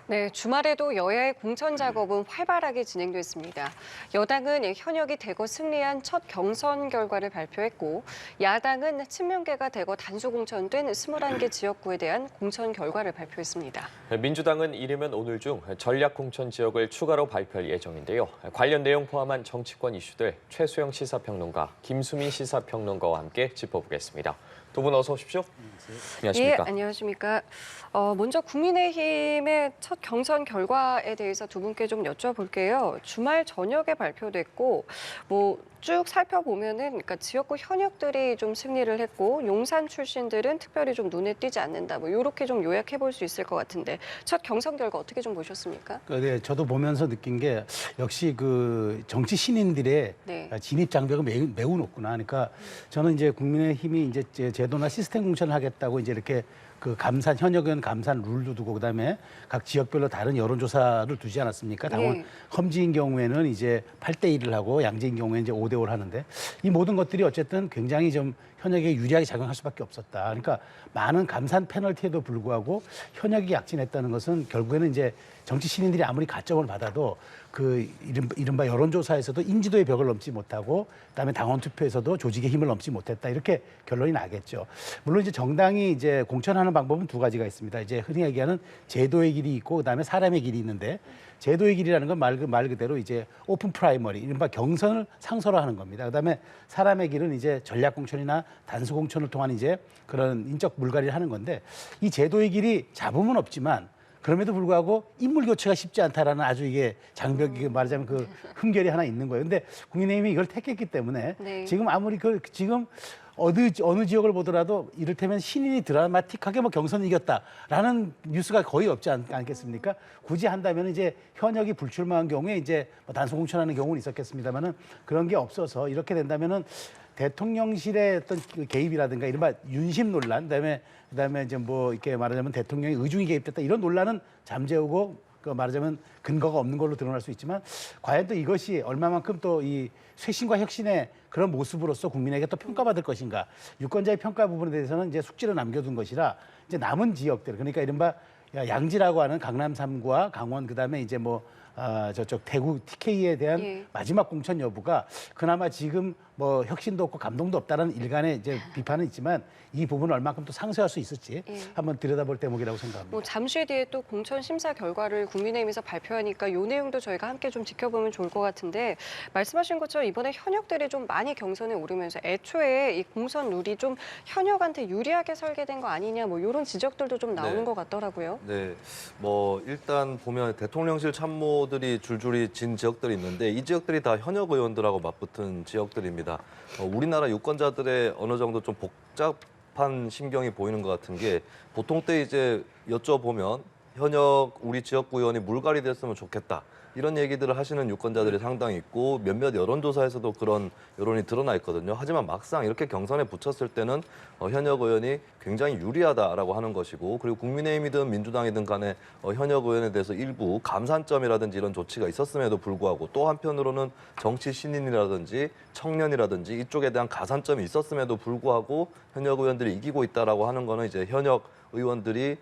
네, 주말에도 여야의 공천 작업은 활발하게 진행됐습니다. 여당은 현역이 대거 승리한 첫 경선 결과를 발표했고, 야당은 친명계가 대거 단수 공천된 21개 지역구에 대한 공천 결과를 발표했습니다. 민주당은 이르면 오늘 중 전략 공천 지역을 추가로 발표할 예정인데요. 관련 내용 포함한 정치권 이슈들 최수영 시사평론가, 김수민 시사평론가와 함께 짚어보겠습니다. 두 분 어서 오십시오. 안녕하십니까? 예, 안녕하십니까. 먼저 국민의힘의 첫 경선 결과에 대해서 두 분께 좀 여쭤볼게요. 주말 저녁에 발표됐고, 쭉 살펴보면은, 그러니까 지역구 현역들이 좀 승리를 했고, 용산 출신들은 특별히 좀 눈에 띄지 않는다. 이렇게 좀 요약해 볼 수 있을 것 같은데, 첫 경선 결과 어떻게 좀 보셨습니까? 네, 저도 보면서 느낀 게 역시 그 정치 신인들의 네. 진입 장벽은 매우 높구나. 그러니까 저는 이제 국민의힘이 이제 제도나 시스템 공천을 하겠다고 이제 이렇게 그 감산 현역 의원 감산 룰도 두고 그다음에 각 지역별로 다른 여론조사를 두지 않았습니까? 당원 네. 험지인 경우에는 이제 8대1을 하고 양지인 경우에는 이제 5대5를 하는데 이 모든 것들이 어쨌든 굉장히 좀 현역에 유리하게 작용할 수밖에 없었다. 그러니까 많은 감산 페널티에도 불구하고 현역이 약진했다는 것은 결국에는 이제 정치 신인들이 아무리 가점을 받아도 그 이른바 여론조사에서도 인지도의 벽을 넘지 못하고 그다음에 당원 투표에서도 조직의 힘을 넘지 못했다 이렇게 결론이 나겠죠. 물론 이제 정당이 이제 공천하는 방법은 두 가지가 있습니다. 이제 흔히 얘기하는 제도의 길이 있고 그다음에 사람의 길이 있는데 제도의 길이라는 건 말 그대로 이제 오픈 프라이머리 이른바 경선을 상설화하는 겁니다. 그다음에 사람의 길은 이제 전략 공천이나 단수 공천을 통한 이제 그런 인적 물갈이를 하는 건데 이 제도의 길이 잡음은 없지만 그럼에도 불구하고 인물 교체가 쉽지 않다라는 아주 이게 장벽이 말하자면 그 흠결이 하나 있는 거예요. 근데 국민의힘이 이걸 택했기 때문에 네. 지금 아무리 지금 어느 지역을 보더라도 이를테면 신인이 드라마틱하게 경선 이겼다라는 뉴스가 거의 없지 않겠습니까? 굳이 한다면 이제 현역이 불출마한 경우에 이제 단수 공천하는 경우는 있었겠습니다만은 그런 게 없어서 이렇게 된다면은 대통령실의 어떤 개입이라든가 이른바 윤심 논란, 그다음에 이제 이렇게 말하자면 대통령이 의중이 개입됐다 이런 논란은 잠재우고 그 말하자면 근거가 없는 걸로 드러날 수 있지만 과연 또 이것이 얼마만큼 또 이 쇄신과 혁신의 그런 모습으로서 국민에게 또 평가받을 것인가. 유권자의 평가 부분에 대해서는 이제 숙지를 남겨둔 것이라 이제 남은 지역들 그러니까 이른바 양지라고 하는 강남 3구와 강원 그다음에 이제 저쪽 대구 TK에 대한 예. 마지막 공천 여부가 그나마 지금 혁신도 없고 감동도 없다라는 일간의 이제 비판은 있지만 이 부분을 얼마큼 또 상쇄할 수 있을지 예. 한번 들여다볼 대목이라고 생각합니다. 잠시 뒤에 또 공천 심사 결과를 국민의힘에서 발표하니까 이 내용도 저희가 함께 좀 지켜보면 좋을 것 같은데 말씀하신 것처럼 이번에 현역들이 좀 많이 경선에 오르면서 애초에 이 공천 룰이 좀 현역한테 유리하게 설계된 거 아니냐 이런 지적들도 좀 나오는 네. 것 같더라고요. 네, 일단 보면 대통령실 참모들이 줄줄이 진 지역들이 있는데 이 지역들이 다 현역 의원들하고 맞붙은 지역들입니다. 우리나라 유권자들의 어느 정도 좀 복잡한 심경이 보이는 것 같은 게 보통 때 이제 여쭤보면 현역 우리 지역구 의원이 물갈이 됐으면 좋겠다. 이런 얘기들을 하시는 유권자들이 상당히 있고 몇몇 여론조사에서도 그런 여론이 드러나 있거든요. 하지만 막상 이렇게 경선에 붙였을 때는 현역 의원이 굉장히 유리하다라고 하는 것이고 그리고 국민의힘이든 민주당이든 간에 현역 의원에 대해서 일부 감산점이라든지 이런 조치가 있었음에도 불구하고 또 한편으로는 정치 신인이라든지 청년이라든지 이쪽에 대한 가산점이 있었음에도 불구하고 현역 의원들이 이기고 있다라고 하는 거는 이제 현역 의원들이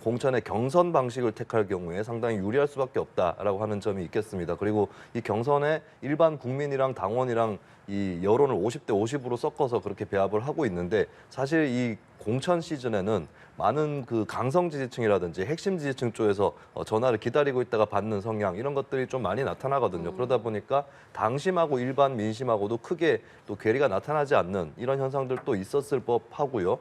공천의 경선 방식을 택할 경우에 상당히 유리할 수밖에 없다라고 하는 점이 있겠습니다. 그리고 이 경선에 일반 국민이랑 당원이랑 이 여론을 50대 50으로 섞어서 그렇게 배합을 하고 있는데 사실 이 공천 시즌에는 많은 그 강성 지지층이라든지 핵심 지지층 쪽에서 전화를 기다리고 있다가 받는 성향 이런 것들이 좀 많이 나타나거든요. 그러다 보니까 당심하고 일반 민심하고도 크게 또 괴리가 나타나지 않는 이런 현상들도 있었을 법하고요.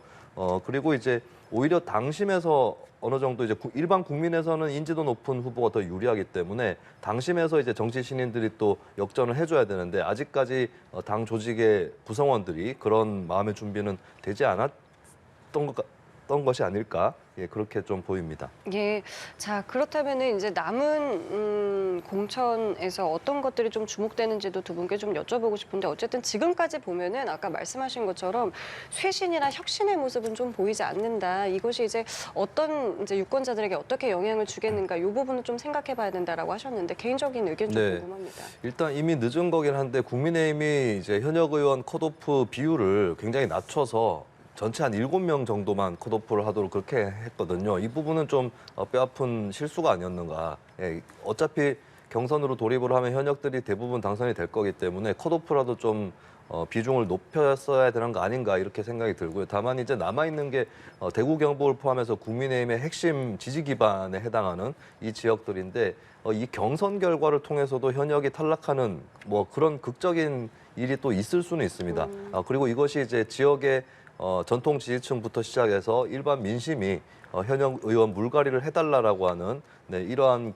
그리고 이제 오히려 당심에서 어느 정도 이제 일반 국민에서는 인지도 높은 후보가 더 유리하기 때문에 당심에서 이제 정치 신인들이 또 역전을 해줘야 되는데 아직까지 당 조직의 구성원들이 그런 마음의 준비는 되지 않았던 것이 아닐까 그렇게 좀 보입니다. 예, 자 그렇다면은 이제 남은 공천에서 어떤 것들이 좀 주목되는지도 두 분께 좀 여쭤보고 싶은데 어쨌든 지금까지 보면은 아까 말씀하신 것처럼 쇄신이나 혁신의 모습은 좀 보이지 않는다. 이것이 이제 어떤 이제 유권자들에게 어떻게 영향을 주겠는가 이 부분은 좀 생각해봐야 된다라고 하셨는데 개인적인 의견 좀 네. 궁금합니다. 일단 이미 늦은 거긴 한데 국민의힘이 이제 현역 의원 컷오프 비율을 굉장히 낮춰서 전체 한 7명 정도만 컷오프를 하도록 그렇게 했거든요. 이 부분은 좀 뼈아픈 실수가 아니었는가. 예, 어차피 경선으로 돌입을 하면 현역들이 대부분 당선이 될 거기 때문에 컷오프라도 좀 비중을 높였어야 되는 거 아닌가 이렇게 생각이 들고요. 다만 이제 남아있는 게 대구 경북을 포함해서 국민의힘의 핵심 지지 기반에 해당하는 이 지역들인데 이 경선 결과를 통해서도 현역이 탈락하는 뭐 그런 극적인 일이 또 있을 수는 있습니다. 그리고 이것이 이제 지역의 전통 지지층부터 시작해서 일반 민심이 현역 의원 물갈이를 해달라라고 하는 네, 이러한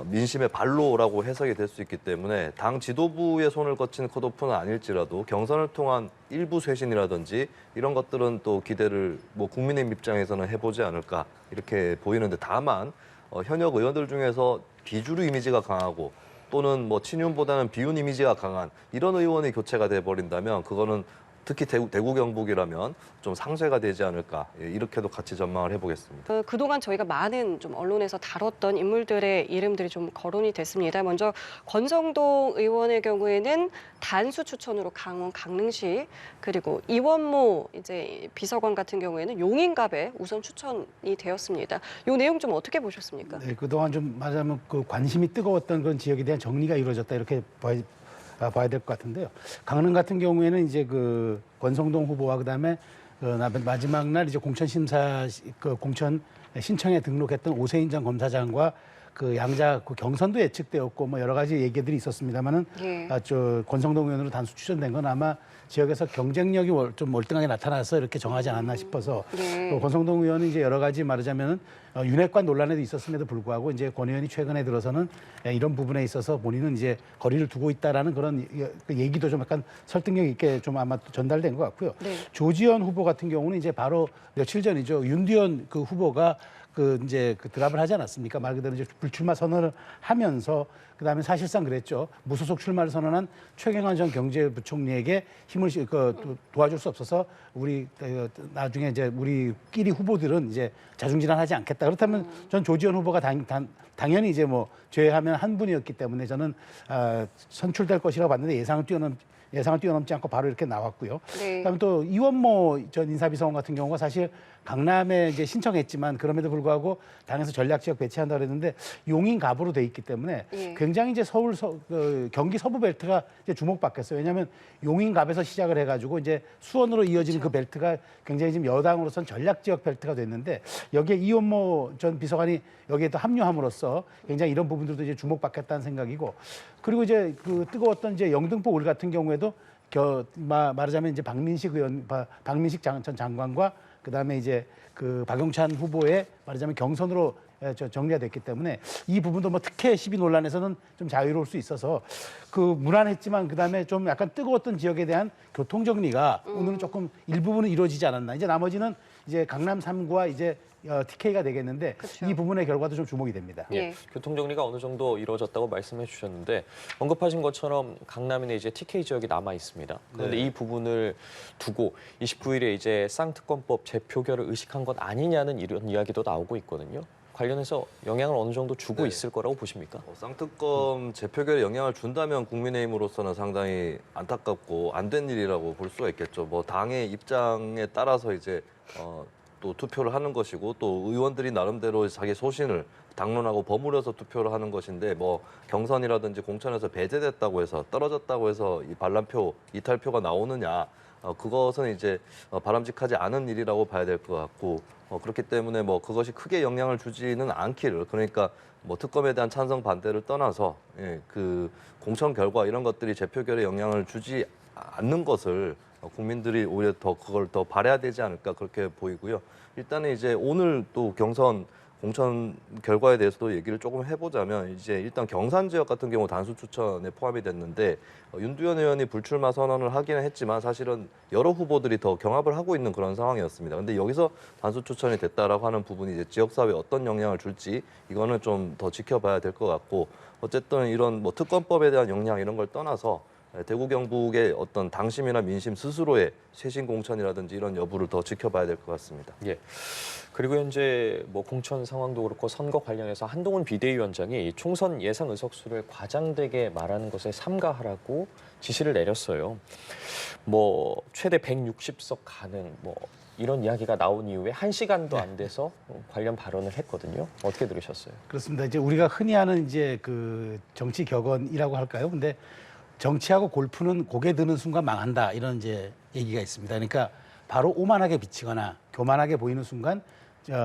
민심의 발로라고 해석이 될 수 있기 때문에 당 지도부의 손을 거친 컷오프는 아닐지라도 경선을 통한 일부 쇄신이라든지 이런 것들은 또 기대를 뭐 국민의힘 입장에서는 해보지 않을까 이렇게 보이는데 다만 현역 의원들 중에서 비주류 이미지가 강하고 또는 뭐 친윤보다는 비윤 이미지가 강한 이런 의원이 교체가 돼버린다면 그거는 특히 대구 경북이라면 좀 상쇄가 되지 않을까 이렇게도 같이 전망을 해보겠습니다. 그동안 저희가 많은 좀 언론에서 다뤘던 인물들의 이름들이 좀 거론이 됐습니다. 먼저 권성동 의원의 경우에는 단수 추천으로 강원 강릉시, 그리고 이원모 이제 비서관 같은 경우에는 용인갑에 우선 추천이 되었습니다. 이 내용 좀 어떻게 보셨습니까? 네, 그동안 좀 말하자면 그 관심이 뜨거웠던 그런 지역에 대한 정리가 이루어졌다 이렇게 봐야 될 것 같은데요. 강릉 같은 경우에는 이제 그 권성동 후보와 그다음에 마지막 날 이제 공천 신청에 등록했던 오세인 전 검사장과 그 양자 그 경선도 예측되었고 뭐 여러 가지 얘기들이 있었습니다만은 예. 저 권성동 의원으로 단수 추천된 건 아마 지역에서 경쟁력이 좀 월등하게 나타나서 이렇게 정하지 않았나 싶어서 네. 또 권성동 의원은 이제 여러 가지 말하자면은 윤핵관 논란에도 있었음에도 불구하고 이제 권 의원이 최근에 들어서는 이런 부분에 있어서 본인은 이제 거리를 두고 있다라는 그런 얘기도 좀 약간 설득력 있게 좀 아마 전달된 것 같고요. 네. 조지현 후보 같은 경우는 이제 바로 며칠 전이죠. 윤두현 그 후보가 이제 드랍을 하지 않았습니까? 말 그대로 이제 불출마 선언을 하면서 그다음에 사실상 그랬죠. 무소속 출마를 선언한 최경환 전 경제부총리에게 힘을 도와줄 수 없어서 우리 나중에 이제 우리끼리 후보들은 이제 자중질환하지 않겠다. 그렇다면 전 조지현 후보가 당연히 이제 뭐 제외하면 한 분이었기 때문에 저는 선출될 것이라고 봤는데 예상을 뛰어넘지 않고 바로 이렇게 나왔고요. 네. 그다음에 또 이원모 전 인사비서관 같은 경우가 사실 강남에 이제 신청했지만 그럼에도 불구하고 당에서 전략 지역 배치한다 그랬는데 용인갑으로 돼 있기 때문에 예. 굉장히 이제 경기 서부 벨트가 이제 주목받겠어요. 왜냐하면 용인갑에서 시작을 해가지고 이제 수원으로 이어지는 그 벨트가 굉장히 지금 여당으로선 전략 지역 벨트가 됐는데 여기에 이원모 전 비서관이 여기에 또 합류함으로써 굉장히 이런 부분들도 이제 주목받겠다는 생각이고 그리고 이제 그 뜨거웠던 이제 영등포 을 같은 경우에도 말하자면 이제 박민식 전 장관과 그다음에 이제 그 박용찬 후보의 말하자면 경선으로 정리가 됐기 때문에 이 부분도 뭐 특혜 시비 논란에서는 좀 자유로울 수 있어서 그 무난했지만 그다음에 좀 약간 뜨거웠던 지역에 대한 교통 정리가 오늘은 조금 일부분은 이루어지지 않았나. 이제 나머지는 이제 강남 3구와 이제 TK가 되겠는데 그렇죠. 이 부분의 결과도 좀 주목이 됩니다. 예. 교통 정리가 어느 정도 이루어졌다고 말씀해 주셨는데 언급하신 것처럼 강남에는 이제 TK 지역이 남아 있습니다. 그런데 네. 이 부분을 두고 29일에 이제 쌍특검법 재표결을 의식한 것 아니냐는 이런 이야기도 나오고 있거든요. 관련해서 영향을 어느 정도 주고 네. 있을 거라고 보십니까? 쌍특검 재표결에 영향을 준다면 국민의힘으로서는 상당히 안타깝고 안 된 일이라고 볼 수가 있겠죠. 뭐 당의 입장에 따라서 이제 또 투표를 하는 것이고 또 의원들이 나름대로 자기 소신을 당론하고 버무려서 투표를 하는 것인데 뭐 경선이라든지 공천에서 배제됐다고 해서 떨어졌다고 해서 이 반란표 이탈표가 나오느냐 그것은 이제 바람직하지 않은 일이라고 봐야 될 것 같고 그렇기 때문에 뭐 그것이 크게 영향을 주지는 않기를 그러니까 뭐 특검에 대한 찬성 반대를 떠나서 그 공천 결과 이런 것들이 재표결에 영향을 주지 않는 것을 국민들이 오히려 더 그걸 더 바라야 되지 않을까 그렇게 보이고요. 일단은 이제 오늘 또 경선 공천 결과에 대해서도 얘기를 조금 해보자면 이제 일단 경산 지역 같은 경우 단수 추천에 포함이 됐는데 윤두현 의원이 불출마 선언을 하기는 했지만 사실은 여러 후보들이 더 경합을 하고 있는 그런 상황이었습니다. 근데 여기서 단수 추천이 됐다라고 하는 부분이 이제 지역사회에 어떤 영향을 줄지 이거는 좀 더 지켜봐야 될 것 같고 어쨌든 이런 뭐 특검법에 대한 영향 이런 걸 떠나서 대구 경북의 어떤 당심이나 민심 스스로의 쇄신 공천이라든지 이런 여부를 더 지켜봐야 될 것 같습니다. 예. 그리고 현재 뭐 공천 상황도 그렇고 선거 관련해서 한동훈 비대위원장이 총선 예상 의석수를 과장되게 말하는 것에 삼가하라고 지시를 내렸어요. 뭐 최대 160석 가능 뭐 이런 이야기가 나온 이후에 1시간도 안 돼서 관련 발언을 했거든요. 어떻게 들으셨어요? 그렇습니다. 이제 우리가 흔히 하는 이제 그 정치 격언이라고 할까요? 근데 정치하고 골프는 고개 드는 순간 망한다 이런 이제 얘기가 있습니다. 그러니까 바로 오만하게 비치거나 교만하게 보이는 순간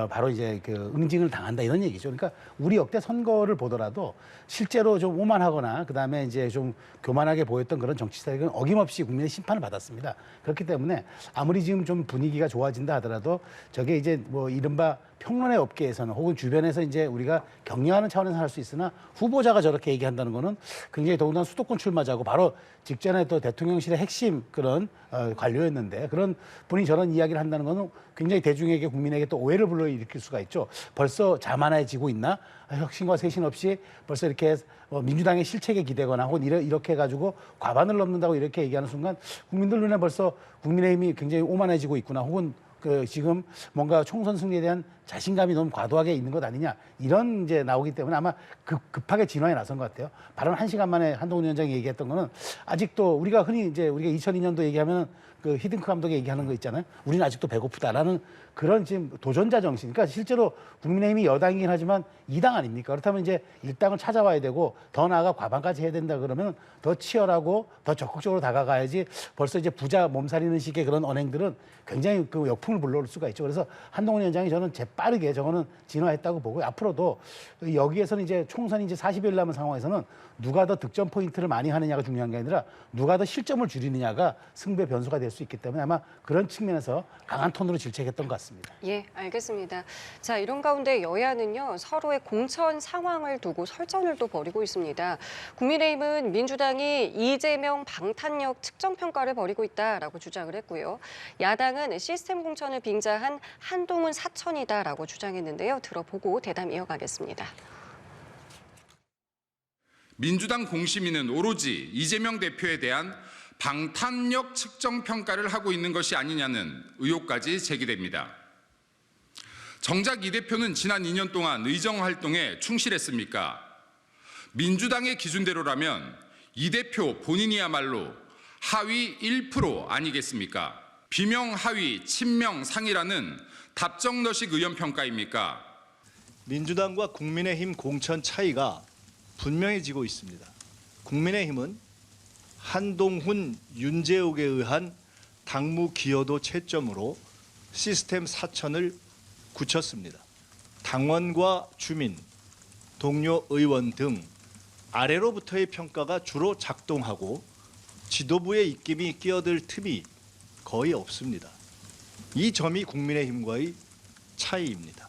바로 이제 그 응징을 당한다 이런 얘기죠. 그러니까 우리 역대 선거를 보더라도 실제로 좀 오만하거나 그다음에 이제 좀 교만하게 보였던 그런 정치 세력은 어김없이 국민의 심판을 받았습니다. 그렇기 때문에 아무리 지금 좀 분위기가 좋아진다 하더라도 저게 이제 뭐 이른바 평론의 업계에서는 혹은 주변에서 이제 우리가 격려하는 차원에서 할 수 있으나 후보자가 저렇게 얘기한다는 거는 굉장히 더군다나 수도권 출마자고 바로 직전에 또 대통령실의 핵심 그런 관료였는데 그런 분이 저런 이야기를 한다는 거는 굉장히 대중에게 국민에게 또 오해를 불러일으킬 수가 있죠. 벌써 자만해지고 있나? 혁신과 쇄신 없이 벌써 이렇게 민주당의 실책에 기대거나 혹은 이렇게 해가지고 과반을 넘는다고 이렇게 얘기하는 순간 국민들 눈에 벌써 국민의힘이 굉장히 오만해지고 있구나 혹은 그 지금 뭔가 총선 승리에 대한 자신감이 너무 과도하게 있는 것 아니냐 이런 이제 나오기 때문에 아마 급하게 진화에 나선 것 같아요. 발언 1시간 만에 한동훈 위원장이 얘기했던 거는 아직도 우리가 흔히 이제 우리가 2002년도 얘기하면 그 히딩크 감독이 얘기하는 거 있잖아요. 우리는 아직도 배고프다라는 그런 지금 도전자 정신. 그러니까 실제로 국민의힘이 여당이긴 하지만 2당 아닙니까? 그렇다면 이제 1당을 찾아와야 되고 더 나아가 과반까지 해야 된다 그러면 더 치열하고 더 적극적으로 다가가야지 벌써 이제 부자 몸살이는 식의 그런 언행들은 굉장히 그 역풍을 불러올 수가 있죠. 그래서 한동훈 위원장이 저는 재빠르게 저거는 진화했다고 보고 앞으로도 여기에서는 이제 총선이 이제 40일 남은 상황에서는 누가 더 득점 포인트를 많이 하느냐가 중요한 게 아니라 누가 더 실점을 줄이느냐가 승부의 변수가 될 수 있기 때문에 아마 그런 측면에서 강한 톤으로 질책했던 것 같습니다. 예, 알겠습니다. 자, 이런 가운데 여야는요, 서로의 공천 상황을 두고 설전을 또 벌이고 있습니다. 국민의힘은 민주당이 이재명 방탄력 측정 평가를 벌이고 있다라고 주장을 했고요. 야당은 시스템 공천을 빙자한 한동훈 사천이다라고 주장했는데요. 들어보고 대담 이어가겠습니다. 민주당 공심위는 오로지 이재명 대표에 대한 방탄력 측정 평가를 하고 있는 것이 아니냐는 의혹까지 제기됩니다. 정작 이 대표는 지난 2년 동안 의정 활동에 충실했습니까? 민주당의 기준대로라면 이 대표 본인이야말로 하위 1% 아니겠습니까? 비명 하위, 친명 상이라는 답정너식 의원 평가입니까? 민주당과 국민의힘 공천 차이가 분명해지고 있습니다. 국민의힘은 한동훈, 윤재욱에 의한 당무 기여도 채점으로 시스템 4천을 굳혔습니다. 당원과 주민, 동료 의원 등 아래로부터의 평가가 주로 작동하고 지도부의 입김이 끼어들 틈이 거의 없습니다. 이 점이 국민의힘과의 차이입니다.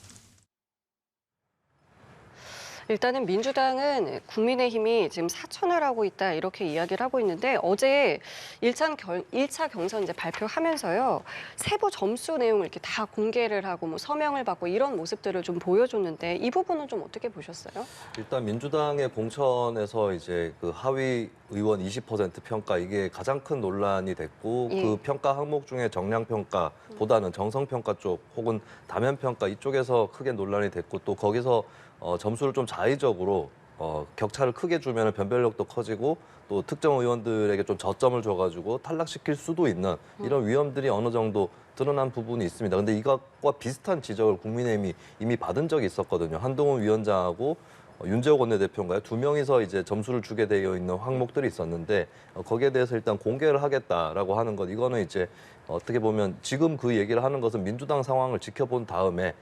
일단은 민주당은 국민의힘이 지금 사천을 하고 있다 이렇게 이야기를 하고 있는데 어제 1차 경선 이제 발표하면서요. 세부 점수 내용을 이렇게 다 공개를 하고 뭐 서명을 받고 이런 모습들을 좀 보여줬는데 이 부분은 좀 어떻게 보셨어요? 일단 민주당의 공천에서 이제 그 하위 의원 20% 평가 이게 가장 큰 논란이 됐고 예. 그 평가 항목 중에 정량 평가보다는 정성 평가 쪽 혹은 다면 평가 이쪽에서 크게 논란이 됐고 또 거기서 점수를 좀 자의적으로 격차를 크게 주면 변별력도 커지고 또 특정 의원들에게 좀 저점을 줘가지고 탈락시킬 수도 있는 이런 위험들이 어느 정도 드러난 부분이 있습니다. 근데 이것과 비슷한 지적을 국민의힘이 이미 받은 적이 있었거든요. 한동훈 위원장하고 윤재욱 원내대표인가요? 두 명이서 이제 점수를 주게 되어 있는 항목들이 있었는데 거기에 대해서 일단 공개를 하겠다라고 하는 것 이거는 이제 어떻게 보면 지금 그 얘기를 하는 것은 민주당 상황을 지켜본 다음에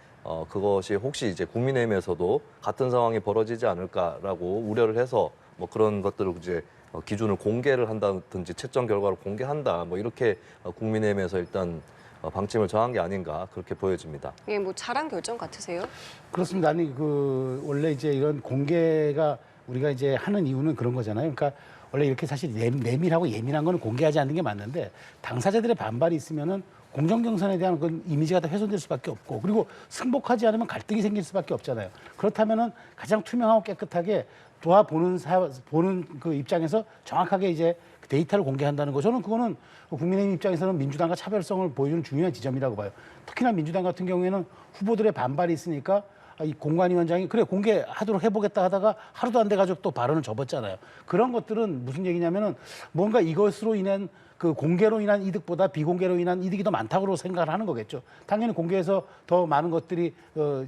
그것이 혹시 이제 국민의힘에서도 같은 상황이 벌어지지 않을까라고 우려를 해서 뭐 그런 것들을 이제 기준을 공개를 한다든지 채점 결과를 공개한다 뭐 이렇게 국민의힘에서 일단 방침을 정한 게 아닌가 그렇게 보여집니다. 예, 뭐 잘한 결정 같으세요? 그렇습니다. 아니 그 원래 이제 이런 공개가 우리가 이제 하는 이유는 그런 거잖아요. 그러니까 원래 이렇게 사실 내밀하고 예민한 거는 공개하지 않는 게 맞는데 당사자들의 반발이 있으면은 공정 경선에 대한 그 이미지가 다 훼손될 수밖에 없고 그리고 승복하지 않으면 갈등이 생길 수밖에 없잖아요. 그렇다면은 가장 투명하고 깨끗하게 보는 그 입장에서 정확하게 이제 데이터를 공개한다는 거 저는 그거는 국민의힘 입장에서는 민주당과 차별성을 보여주는 중요한 지점이라고 봐요. 특히나 민주당 같은 경우에는 후보들의 반발이 있으니까 이 공관위원장이 그래 공개하도록 해보겠다 하다가 하루도 안 돼가지고 또 발언을 접었잖아요. 그런 것들은 무슨 얘기냐면은 뭔가 이것으로 인한 그 공개로 인한 이득보다 비공개로 인한 이득이 더 많다고 생각을 하는 거겠죠. 당연히 공개해서 더 많은 것들이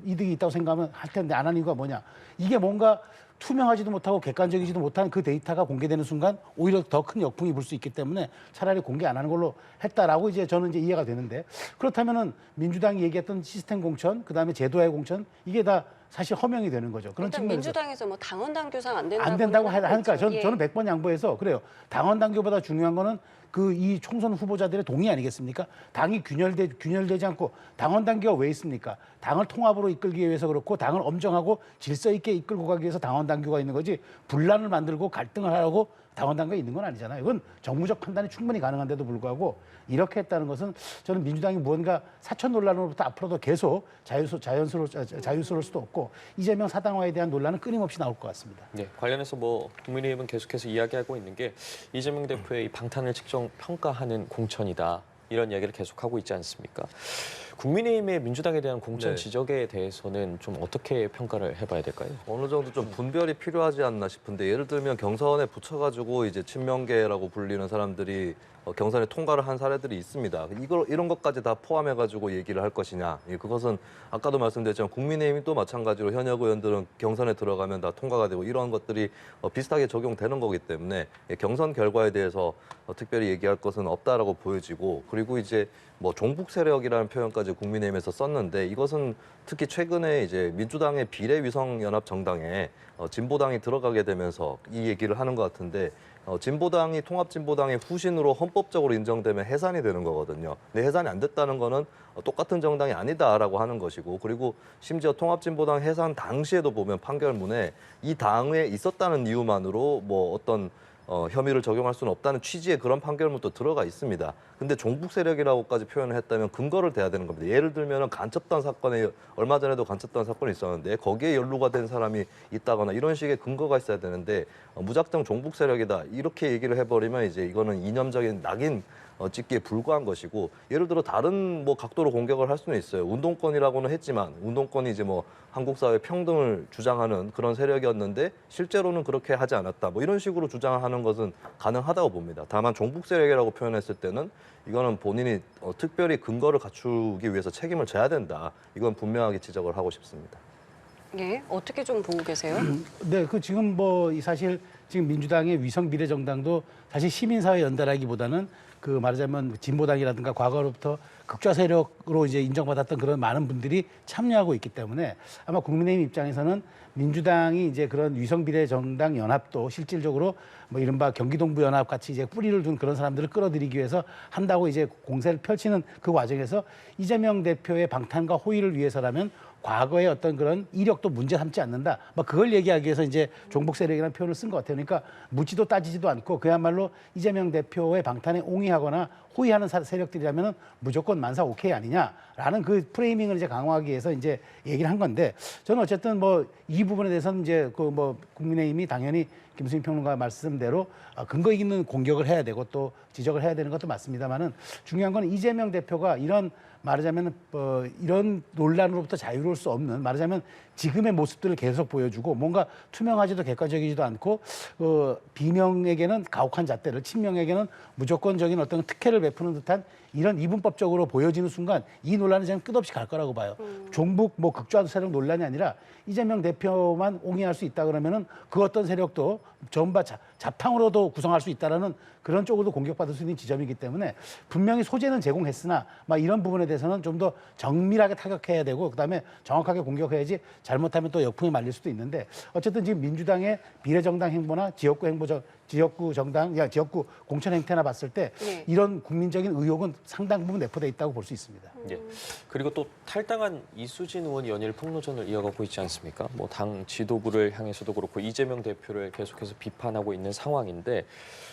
이득이 있다고 생각하면 할 텐데 안 하는 이유가 뭐냐. 이게 뭔가 투명하지도 못하고 객관적이지도 못한 그 데이터가 공개되는 순간 오히려 더 큰 역풍이 불 수 있기 때문에 차라리 공개 안 하는 걸로 했다라고 이제 저는 이제 이해가 되는데 그렇다면은 민주당이 얘기했던 시스템 공천, 그다음에 제도화의 공천 이게 다 사실 허명이 되는 거죠. 그런 일단 측면에서 민주당에서 뭐 당원 당규상 안 된다고 안 된다고 하니까 예. 저는 100번 양보해서 그래요. 당원 당규보다 중요한 거는 그 이 총선 후보자들의 동의 아니겠습니까? 당이 균열되지 않고 당원 당규가 왜 있습니까? 당을 통합으로 이끌기 위해서 그렇고 당을 엄정하고 질서 있게 이끌고 가기 위해서 당원 당규가 있는 거지 분란을 만들고 갈등을 하라고 당원 당규가 있는 건 아니잖아요. 이건 정무적 판단이 충분히 가능한데도 불구하고 이렇게 했다는 것은 저는 민주당이 무언가 사천 논란으로부터 앞으로도 계속 자유스러울 수도 없고 이재명 사당화에 대한 논란은 끊임없이 나올 것 같습니다. 네, 관련해서 뭐 국민의힘은 계속해서 이야기하고 있는 게 이재명 대표의 이 방탄을 측정 평가하는 공천이다. 이런 이야기를 계속하고 있지 않습니까? 국민의힘의 민주당에 대한 공천 네. 지적에 대해서는 좀 어떻게 평가를 해봐야 될까요? 어느 정도 좀 분별이 필요하지 않나 싶은데 예를 들면 경선에 붙여가지고 이제 친명계라고 불리는 사람들이 경선에 통과를 한 사례들이 있습니다. 이런 것까지 다 포함해가지고 얘기를 할 것이냐? 예, 그것은 아까도 말씀드렸지만 국민의힘이 또 마찬가지로 현역 의원들은 경선에 들어가면 다 통과가 되고 이런 것들이 비슷하게 적용되는 거기 때문에 경선 결과에 대해서 특별히 얘기할 것은 없다라고 보여지고 그리고 이제 뭐 종북 세력이라는 표현까지 국민의힘에서 썼는데 이것은 특히 최근에 이제 민주당의 비례위성연합 정당에 진보당이 들어가게 되면서 이 얘기를 하는 것 같은데 진보당이 통합진보당의 후신으로 헌법적으로 인정되면 해산이 되는 거거든요. 근데 해산이 안 됐다는 거는 똑같은 정당이 아니다라고 하는 것이고 그리고 심지어 통합진보당 해산 당시에도 보면 판결문에 이 당에 있었다는 이유만으로 뭐 어떤 혐의를 적용할 수는 없다는 취지의 그런 판결문도 들어가 있습니다. 근데 종북 세력이라고까지 표현을 했다면 근거를 대야 되는 겁니다. 예를 들면 간첩단 사건에 얼마 전에도 간첩단 사건이 있었는데 거기에 연루가 된 사람이 있다거나 이런 식의 근거가 있어야 되는데 무작정 종북 세력이다 이렇게 얘기를 해버리면 이제 이거는 이념적인 낙인 찍기에 불과한 것이고 예를 들어 다른 뭐 각도로 공격을 할 수는 있어요. 운동권이라고는 했지만 운동권이 이제 뭐 한국 사회 평등을 주장하는 그런 세력이었는데 실제로는 그렇게 하지 않았다. 뭐 이런 식으로 주장하는 것은 가능하다고 봅니다. 다만 종북 세력이라고 표현했을 때는 이거는 본인이 특별히 근거를 갖추기 위해서 책임을 져야 된다. 이건 분명하게 지적을 하고 싶습니다. 예, 어떻게 좀 보고 계세요? 네, 그 지금 뭐 사실 지금 민주당의 위성 비례 정당도 사실 시민사회 연대라기보다는 그 말하자면 진보당이라든가 과거로부터 극좌 세력으로 이제 인정받았던 그런 많은 분들이 참여하고 있기 때문에 아마 국민의힘 입장에서는 민주당이 이제 그런 위성 비례 정당 연합도 실질적으로 뭐 이른바 경기동부 연합 같이 이제 뿌리를 둔 그런 사람들을 끌어들이기 위해서 한다고 이제 공세를 펼치는 그 과정에서 이재명 대표의 방탄과 호의를 위해서라면 과거의 어떤 그런 이력도 문제 삼지 않는다. 뭐 그걸 얘기하기 위해서 이제 종북 세력이라는 표현을 쓴 것 같아요. 그러니까 묻지도 따지지도 않고 그야말로 이재명 대표의 방탄에 옹의하거나 호의하는 세력들이라면은 무조건 만사 오케이 아니냐라는 그 프레이밍을 이제 강화하기 위해서 이제 얘기를 한 건데 저는 어쨌든 뭐 이 부분에 대해서는 이제 그 뭐 국민의힘이 당연히 김수민 평론가 말씀대로 근거 있는 공격을 해야 되고 또 지적을 해야 되는 것도 맞습니다만은 중요한 건 이재명 대표가 이런 말하자면 이런 논란으로부터 자유로울 수 없는 말하자면 지금의 모습들을 계속 보여주고 뭔가 투명하지도 객관적이지도 않고 비명에게는 가혹한 잣대를 친명에게는 무조건적인 어떤 특혜를 베푸는 듯한 이런 이분법적으로 보여지는 순간 이 논란은 저는 끝없이 갈 거라고 봐요. 종북 뭐 극좌 세력 논란이 아니라 이재명 대표만 옹이할 수 있다 그러면은 그 어떤 세력도 전부 자탕으로도 구성할 수 있다라는 그런 쪽으로도 공격받을 수 있는 지점이기 때문에 분명히 소재는 제공했으나 막 이런 부분에 대해서는 좀 더 정밀하게 타격해야 되고 그다음에 정확하게 공격해야지 잘못하면 또 역풍이 말릴 수도 있는데 어쨌든 지금 민주당의 비례정당 행보나 지역구 정당, 지역구 공천 행태나 봤을 때 네. 이런 국민적인 의혹은 상당 부분 내포돼 있다고 볼 수 있습니다. 예. 그리고 또 탈당한 이수진 의원이 연일 폭로전을 이어가고 있지 않습니까? 뭐 당 지도부를 향해서도 그렇고 이재명 대표를 계속해서 비판하고 있는 상황인데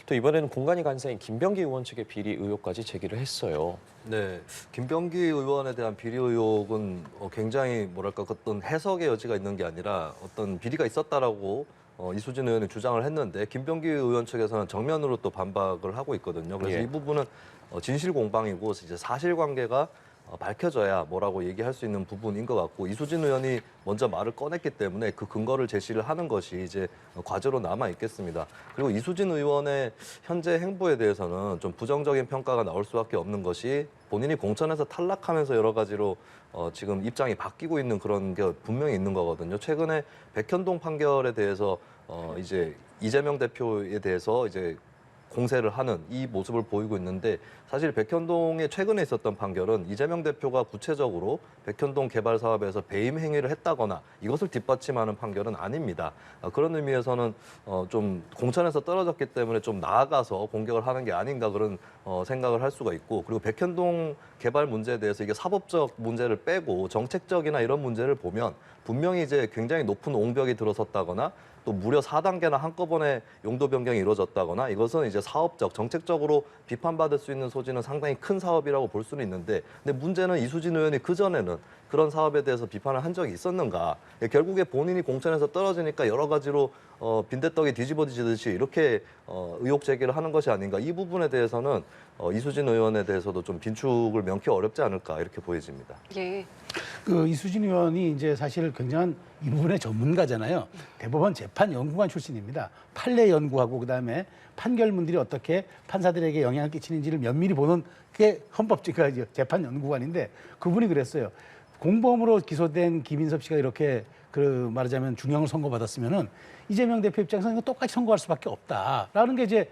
또 이번에는 공관위 간사인 김병기 의원 측의 비리 의혹까지 제기를 했어요. 네, 김병기 의원에 대한 비리 의혹은 굉장히 뭐랄까 어떤 해석의 여지가 있는 게 아니라 어떤 비리가 있었다라고 이수진 의원이 주장을 했는데 김병기 의원 측에서는 정면으로 또 반박을 하고 있거든요. 그래서 예. 이 부분은 진실 공방이고 이제 사실관계가 밝혀져야 뭐라고 얘기할 수 있는 부분인 것 같고 이수진 의원이 먼저 말을 꺼냈기 때문에 그 근거를 제시를 하는 것이 이제 과제로 남아 있겠습니다. 그리고 이수진 의원의 현재 행보에 대해서는 좀 부정적인 평가가 나올 수밖에 없는 것이 본인이 공천에서 탈락하면서 여러 가지로 지금 입장이 바뀌고 있는 그런 게 분명히 있는 거거든요. 최근에 백현동 판결에 대해서 이제 이재명 대표에 대해서 이제 공세를 하는 이 모습을 보이고 있는데 사실 백현동에 최근에 있었던 판결은 이재명 대표가 구체적으로 백현동 개발 사업에서 배임 행위를 했다거나 이것을 뒷받침하는 판결은 아닙니다. 그런 의미에서는 좀 공천에서 떨어졌기 때문에 좀 나아가서 공격을 하는 게 아닌가 그런 생각을 할 수가 있고 그리고 백현동 개발 문제에 대해서 이게 사법적 문제를 빼고 정책적이나 이런 문제를 보면 분명히 이제 굉장히 높은 옹벽이 들어섰다거나 또 무려 4단계나 한꺼번에 용도 변경이 이루어졌다거나 이것은 이제 사업적, 정책적으로 비판받을 수 있는 소지는 상당히 큰 사업이라고 볼 수는 있는데 근데 문제는 이수진 의원이 그전에는 그런 사업에 대해서 비판을 한 적이 있었는가. 결국에 본인이 공천에서 떨어지니까 여러 가지로 빈대떡이 뒤집어지듯이 이렇게 의혹 제기를 하는 것이 아닌가. 이 부분에 대해서는 이수진 의원에 대해서도 좀 빈축을 명키 어렵지 않을까 이렇게 보여집니다. 예. 그 이수진 의원이 이제 사실 굉장한 이 부분의 전문가잖아요. 대법원 재판 연구관 출신입니다. 판례 연구하고 그다음에 판결문들이 어떻게 판사들에게 영향을 끼치는지를 면밀히 보는 게 헌법적 재판 연구관인데 그분이 그랬어요. 공범으로 기소된 김인섭 씨가 이렇게 그 말하자면 중형을 선고받았으면은 이재명 대표 입장에서는 똑같이 선고할 수밖에 없다라는 게 이제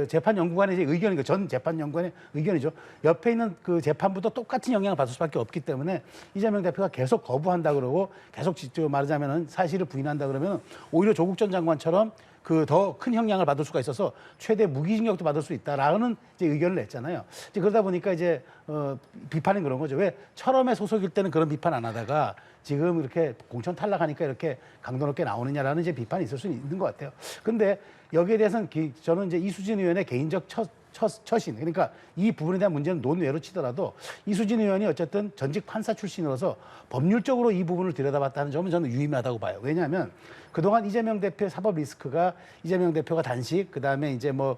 재판 연구관의 이제 의견이고 전 재판 연구관의 의견이죠. 옆에 있는 그 재판부도 똑같은 영향을 받을 수밖에 없기 때문에 이재명 대표가 계속 거부한다 그러고 계속 말하자면은 사실을 부인한다 그러면 오히려 조국 전 장관처럼 그 더 큰 형량을 받을 수가 있어서 최대 무기징역도 받을 수 있다라는 이제 의견을 냈잖아요. 이제 그러다 보니까 이제 비판은 그런 거죠. 왜 철험의 소속일 때는 그런 비판 안 하다가 지금 이렇게 공천 탈락하니까 이렇게 강도 높게 나오느냐라는 이제 비판이 있을 수 있는 것 같아요. 근데 여기에 대해서는 저는 이제 이수진 의원의 개인적 처신, 그러니까 이 부분에 대한 문제는 논외로 치더라도 이수진 의원이 어쨌든 전직 판사 출신으로서 법률적으로 이 부분을 들여다봤다는 점은 저는 유의미하다고 봐요. 왜냐하면 그동안 이재명 대표의 사법 리스크가 이재명 대표가 단식, 그다음에 이제 뭐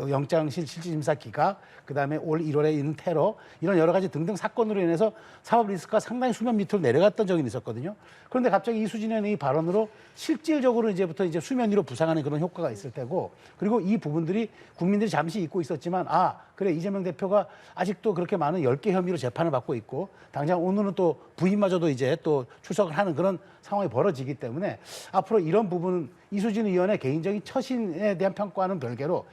영장 실질심사 기각, 그다음에 올 1월에 있는 테러 이런 여러 가지 등등 사건으로 인해서 사법 리스크가 상당히 수면 밑으로 내려갔던 적이 있었거든요. 그런데 갑자기 이수진 의원의 이 발언으로 실질적으로 이제부터 이제 수면 위로 부상하는 그런 효과가 있을 테고 그리고 이 부분들이 국민들이 잠시 잊고 있었지만 그래 이재명 대표가 아직도 그렇게 많은 10개 혐의로 재판을 받고 있고 당장 오늘은 또 부인마저도 이제 또 출석을 하는 그런 상황이 벌어지기 때문에 앞으로 이런 부분은 이수진 의원의 개인적인 처신에 대한 평가와는 별개로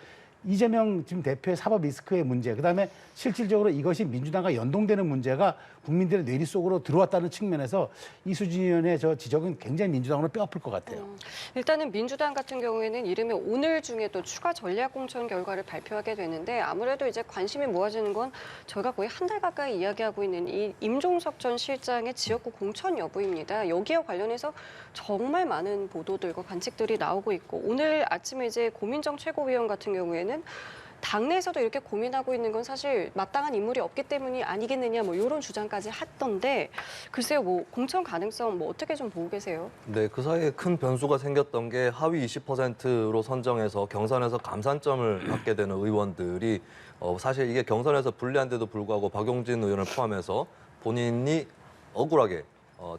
이재명 지금 대표의 사법 리스크의 문제, 그다음에 실질적으로 이것이 민주당과 연동되는 문제가 국민들의 뇌리 속으로 들어왔다는 측면에서 이수진 의원의 저 지적은 굉장히 민주당으로 뼈아플 것 같아요. 일단은 민주당 같은 경우에는 이르면 오늘 중에 또 추가 전략 공천 결과를 발표하게 되는데 아무래도 이제 관심이 모아지는 건 저희가 거의 한 달 가까이 이야기하고 있는 이 임종석 전 실장의 지역구 공천 여부입니다. 여기에 관련해서 정말 많은 보도들과 관측들이 나오고 있고 오늘 아침에 이제 고민정 최고위원 같은 경우에는 당내에서도 이렇게 고민하고 있는 건 사실 마땅한 인물이 없기 때문이 아니겠느냐 뭐 이런 주장까지 했던데 글쎄요 뭐 공천 가능성 뭐 어떻게 좀 보고 계세요? 네, 그 사이에 큰 변수가 생겼던 게 하위 20%로 선정해서 경선에서 감산점을 받게 되는 의원들이 사실 이게 경선에서 불리한데도 불구하고 박용진 의원을 포함해서 본인이 억울하게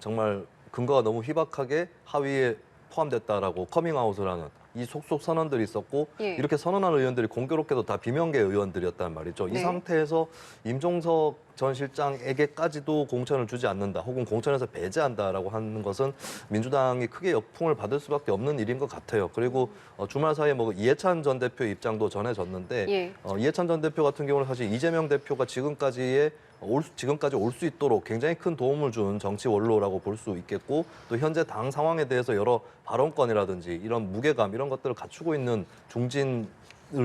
정말 근거가 너무 희박하게 하위에 포함됐다라고 커밍아웃을 하는 이 속속 선언들이 있었고 예. 이렇게 선언한 의원들이 공교롭게도 다 비명계 의원들이었단 말이죠. 네. 이 상태에서 임종석 전 실장에게까지도 공천을 주지 않는다 혹은 공천에서 배제한다라고 하는 것은 민주당이 크게 역풍을 받을 수밖에 없는 일인 것 같아요. 그리고 주말 사이에 뭐 이해찬 전 대표 입장도 전해졌는데 예. 이해찬 전 대표 같은 경우는 사실 이재명 대표가 지금까지 올 수 있도록 굉장히 큰 도움을 준 정치 원로라고 볼 수 있겠고 또 현재 당 상황에 대해서 여러 발언권이라든지 이런 무게감 이런 것들을 갖추고 있는 중진을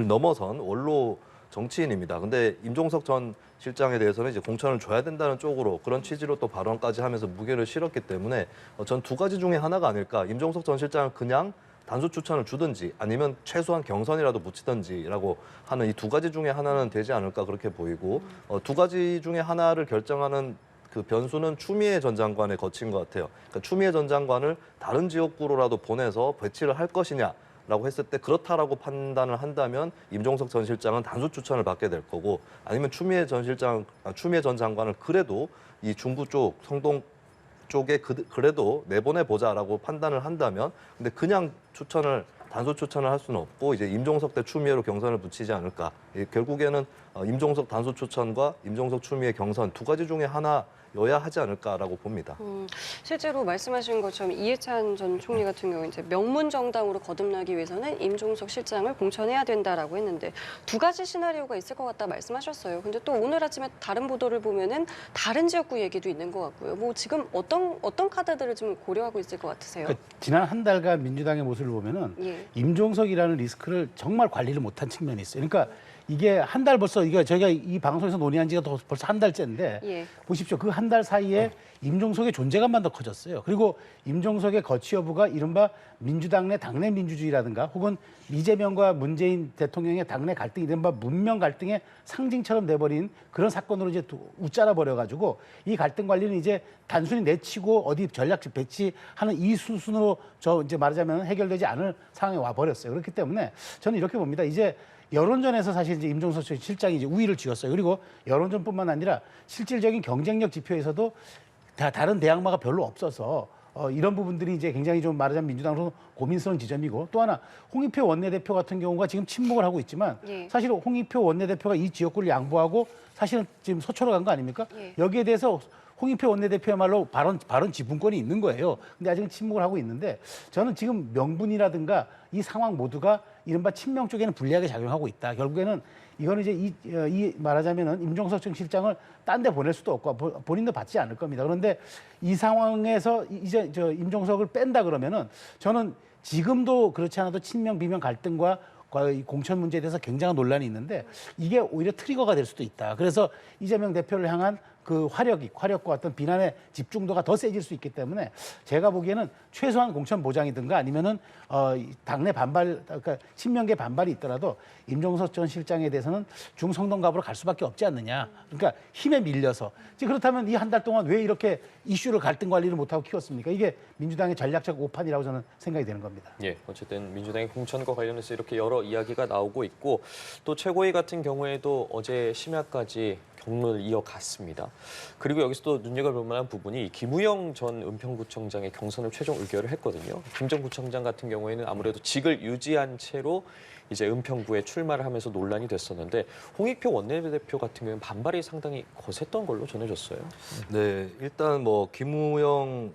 넘어선 원로 정치인입니다. 근데 임종석 전 실장에 대해서는 이제 공천을 줘야 된다는 쪽으로 그런 취지로 또 발언까지 하면서 무게를 실었기 때문에 전 두 가지 중에 하나가 아닐까. 임종석 전 실장을 그냥 단수 추천을 주든지 아니면 최소한 경선이라도 붙이든지라고 하는 이 두 가지 중에 하나는 되지 않을까 그렇게 보이고 두 가지 중에 하나를 결정하는 그 변수는 추미애 전 장관에 거친 것 같아요. 그러니까 추미애 전 장관을 다른 지역구로라도 보내서 배치를 할 것이냐라고 했을 때 그렇다라고 판단을 한다면 임종석 전 실장은 단수 추천을 받게 될 거고 아니면 추미애 전 장관을 그래도 이 중부 쪽 성동 쪽에 그래도 내보내 보자라고 판단을 한다면 근데 그냥 단수 추천을 할 수는 없고 이제 임종석 대 추미애로 경선을 붙이지 않을까. 결국에는 임종석 단수 추천과 임종석 추미애 경선 두 가지 중에 하나여야 하지 않을까라고 봅니다. 실제로 말씀하신 것처럼 이해찬 전 총리 같은 경우 이제 명문 정당으로 거듭나기 위해서는 임종석 실장을 공천해야 된다라고 했는데 두 가지 시나리오가 있을 것 같다 말씀하셨어요. 근데 또 오늘 아침에 다른 보도를 보면은 다른 지역구 얘기도 있는 것 같고요. 뭐 지금 어떤 카드들을 좀 고려하고 있을 것 같으세요? 그러니까 지난 한 달간 민주당의 모습을 보면은 예. 임종석이라는 리스크를 정말 관리를 못한 측면이 있어요. 그러니까 이게 한 달 벌써 이거 저희가 이 방송에서 논의한 지가 벌써 한 달째인데 예. 보십시오. 그 한 달 사이에 임종석의 존재감만 더 커졌어요. 그리고 임종석의 거취 여부가 이른바 민주당 내 당내 민주주의라든가 혹은 이재명과 문재인 대통령의 당내 갈등이 이른바 문명 갈등의 상징처럼 돼버린 그런 사건으로 이제 웃자라 버려가지고 이 갈등 관리는 이제 단순히 내치고 어디 전략적 배치하는 이 수순으로 이제 말하자면 해결되지 않을 상황에 와 버렸어요. 그렇기 때문에 저는 이렇게 봅니다. 이제 여론전에서 사실 이제 임종석 실장이 이제 우위를 쥐었어요. 그리고 여론전뿐만 아니라 실질적인 경쟁력 지표에서도 다른 대항마가 별로 없어서 이런 부분들이 이제 굉장히 좀 말하자면 민주당으로 고민스러운 지점이고 또 하나 홍익표 원내대표 같은 경우가 지금 침묵을 하고 있지만 예. 사실 홍익표 원내대표가 이 지역구를 양보하고 사실은 지금 서초로 간 거 아닙니까? 예. 여기에 대해서 홍익표 원내대표야말로 발언 지분권이 있는 거예요. 근데 아직은 침묵을 하고 있는데 저는 지금 명분이라든가 이 상황 모두가 이른바 친명 쪽에는 불리하게 작용하고 있다. 결국에는 이거는 이제 이 말하자면은 임종석 전 실장을 딴 데 보낼 수도 없고 본인도 받지 않을 겁니다. 그런데 이 상황에서 이제 임종석을 뺀다 그러면은 저는 지금도 그렇지 않아도 친명 비명 갈등과 이 공천 문제에 대해서 굉장한 논란이 있는데 이게 오히려 트리거가 될 수도 있다. 그래서 이재명 대표를 향한 그 화력과 어떤 비난의 집중도가 더 세질 수 있기 때문에 제가 보기에는 최소한 공천 보장이든가 아니면은 당내 반발, 그러니까 친명계 반발이 있더라도 임종석 전 실장에 대해서는 중성동갑으로 갈 수밖에 없지 않느냐. 그러니까 힘에 밀려서. 그렇다면 이 한 달 동안 왜 이렇게 이슈를 갈등 관리를 못하고 키웠습니까? 이게 민주당의 전략적 오판이라고 저는 생각이 되는 겁니다. 예, 어쨌든 민주당의 공천과 관련해서 이렇게 여러 이야기가 나오고 있고 또 최고위 같은 경우에도 어제 심야까지 경론을 이어갔습니다. 그리고 여기서 또 눈여겨볼 만한 부분이 김우영 전 은평구청장의 경선을 최종 의결을 했거든요. 김 전 구청장 같은 경우에는 아무래도 직을 유지한 채로 이제 은평구에 출마를 하면서 논란이 됐었는데 홍익표 원내대표 같은 경우는 반발이 상당히 거셌던 걸로 전해졌어요. 네, 일단 뭐 김우영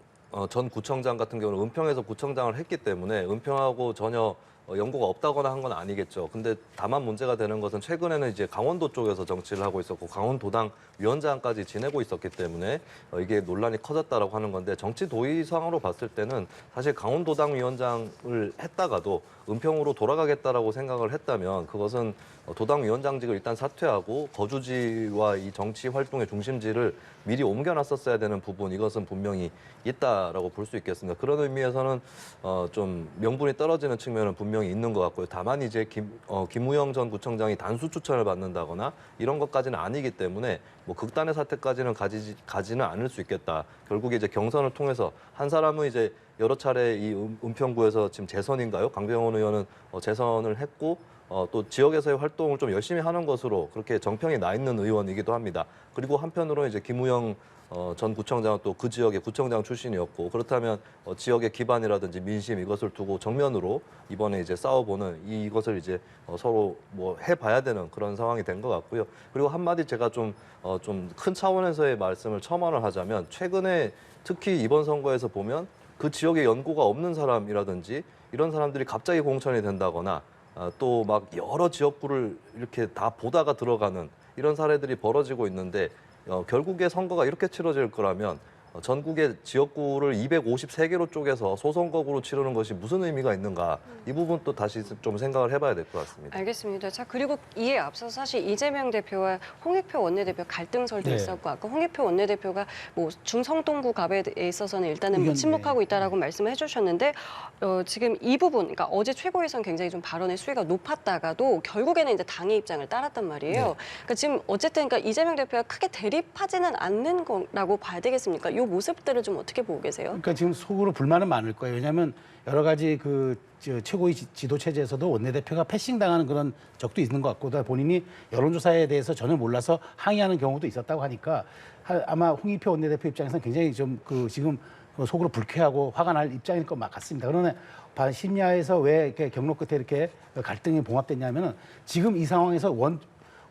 전 구청장 같은 경우는 은평에서 구청장을 했기 때문에 은평하고 전혀 연고가 없다거나 한 건 아니겠죠. 근데 다만 문제가 되는 것은 최근에는 이제 강원도 쪽에서 정치를 하고 있었고 강원도당 위원장까지 지내고 있었기 때문에 이게 논란이 커졌다라고 하는 건데 정치 도의상으로 봤을 때는 사실 강원도당 위원장을 했다가도 은평으로 돌아가겠다라고 생각을 했다면 그것은 도당 위원장직을 일단 사퇴하고 거주지와 이 정치 활동의 중심지를 미리 옮겨놨었어야 되는 부분 이것은 분명히 있다라고 볼 수 있겠습니다. 그런 의미에서는 좀 명분이 떨어지는 측면은 분명히 있는 것 같고요. 다만 이제 김우영 전 구청장이 단수 추천을 받는다거나 이런 것까지는 아니기 때문에 뭐 극단의 사태까지는 가지는 않을 수 있겠다. 결국에 이제 경선을 통해서 한 사람은 이제 여러 차례 이 은평구에서 지금 재선인가요? 강병원 의원은 재선을 했고 또 지역에서의 활동을 좀 열심히 하는 것으로 그렇게 정평이 나 있는 의원이기도 합니다. 그리고 한편으로 이제 김우영 전 구청장은 또 그 지역의 구청장 출신이었고 그렇다면 지역의 기반이라든지 민심 이것을 두고 정면으로 이번에 이제 싸워보는 이것을 이제 서로 뭐 해봐야 되는 그런 상황이 된 것 같고요. 그리고 한마디 제가 좀 큰 차원에서의 말씀을 첨언을 하자면 최근에 특히 이번 선거에서 보면 그 지역에 연고가 없는 사람이라든지 이런 사람들이 갑자기 공천이 된다거나 또 막 여러 지역구를 이렇게 다 보다가 들어가는 이런 사례들이 벌어지고 있는데 결국에 선거가 이렇게 치러질 거라면 전국의 지역구를 253개로 쪼개서 소선거구로 치르는 것이 무슨 의미가 있는가 이 부분 또 다시 좀 생각을 해봐야 될 것 같습니다. 알겠습니다. 자, 그리고 이에 앞서서 사실 이재명 대표와 홍익표 원내대표 갈등설도 네. 있었고 아까 홍익표 원내대표가 뭐 중성동구 갑에 있어서는 일단은 뭐 의견, 침묵하고 네. 있다라고 말씀을 해주셨는데 지금 이 부분, 그러니까 어제 최고위에서는 굉장히 좀 발언의 수위가 높았다가도 결국에는 이제 당의 입장을 따랐단 말이에요. 네. 그러니까 지금 어쨌든 그러니까 이재명 대표가 크게 대립하지는 않는 거라고 봐야 되겠습니까? 이 모습들을 좀 어떻게 보고 계세요? 그러니까 지금 속으로 불만은 많을 거예요. 왜냐하면 여러 가지 최고위 지도 체제에서도 원내대표가 패싱 당하는 그런 적도 있는 것 같고, 또 본인이 여론조사에 대해서 전혀 몰라서 항의하는 경우도 있었다고 하니까 아마 홍익표 원내대표 입장에서는 굉장히 좀 지금 속으로 불쾌하고 화가 날 입장일 것 같습니다. 그러나 심야에서 왜 이렇게 경로 끝에 이렇게 갈등이 봉합됐냐면은 지금 이 상황에서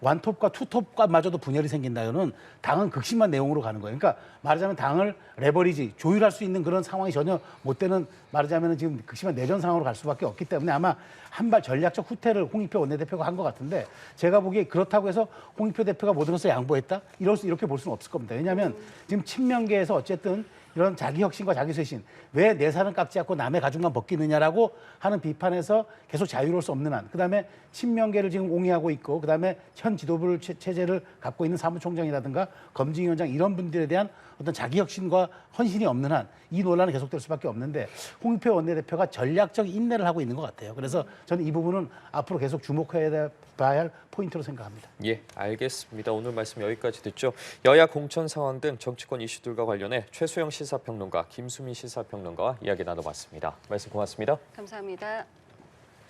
완톱과 투톱과마저도 분열이 생긴다면은 당은 극심한 내용으로 가는 거예요. 그러니까 말하자면 당을 레버리지, 조율할 수 있는 그런 상황이 전혀 못 되는, 말하자면 지금 극심한 내전 상황으로 갈 수밖에 없기 때문에 아마 한발 전략적 후퇴를 홍익표 원내대표가 한 것 같은데, 제가 보기에 그렇다고 해서 홍익표 대표가 모든 것을 양보했다? 이렇게 볼 수는 없을 겁니다. 왜냐하면 지금 친명계에서 어쨌든 이런 자기 혁신과 자기 쇄신, 왜 내 살은 깎지 않고 남의 가죽만 벗기느냐라고 하는 비판에서 계속 자유로울 수 없는 한, 그다음에 친명계를 지금 옹이하고 있고, 그다음에 현 지도부 체제를 갖고 있는 사무총장이라든가 검증위원장 이런 분들에 대한 어떤 자기 혁신과 헌신이 없는 한 이 논란은 계속될 수밖에 없는데, 홍익표 원내대표가 전략적 인내를 하고 있는 것 같아요. 그래서 저는 이 부분은 앞으로 계속 주목해야 봐야 할 포인트로 생각합니다. 예, 알겠습니다. 오늘 말씀 여기까지 듣죠. 여야 공천 상황 등 정치권 이슈들과 관련해 최수영 시사평론가, 김수민 시사평론가와 이야기 나눠봤습니다. 말씀 고맙습니다. 감사합니다.